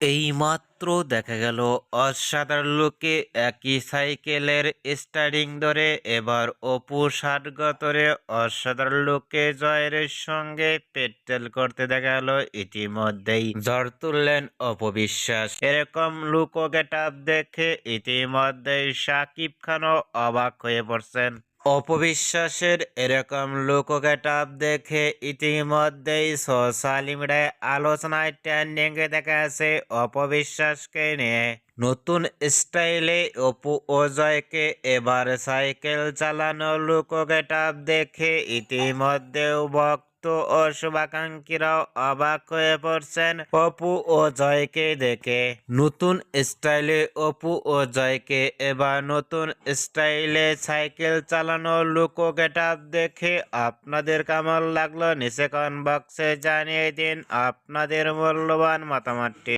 এইমাত্র দেখা গেল অসাধারণ লোকে একই সাইকেলের স্টারিং ধরে এবার অপু সারগতরে অসাধারণ লোকে জয়ের সঙ্গে পেট্রোল করতে দেখা গেল। ইতিমধ্যেই ঝড় তুললেন অপবিশ্বাস। এরকম লুক ও গেটআপ দেখে ইতিমধ্যেই শাকিব খানও অবাক হয়ে পড়ছেন। অপবিশ্বাসের এরকম লুক ও গেটআপ দেখে ইতিমধ্যেই সোশ্যাল মিডিয়ায় আলোচনায় ট্রেন্ডিং এ দেখা আছে অপবিশ্বাসকে নিয়ে। নতুন স্টাইলে অপু ও জয়কে এবার সাইকেল চালানো লুক ও গেটআপ দেখে ইতিমধ্যেও ভক্ত ও শুভাকাঙ্ক্ষীরাও অবাক হয়ে পড়ছেন অপু ও জয়কে দেখে। নতুন স্টাইলে অপু ও জয়কে এবার নতুন স্টাইলে সাইকেল চালানো লুক ও গেটআপ দেখে আপনাদের কেমন লাগলো নিচে কমেন্ট বক্সে জানিয়ে দিন আপনাদের মূল্যবান মতামতটি।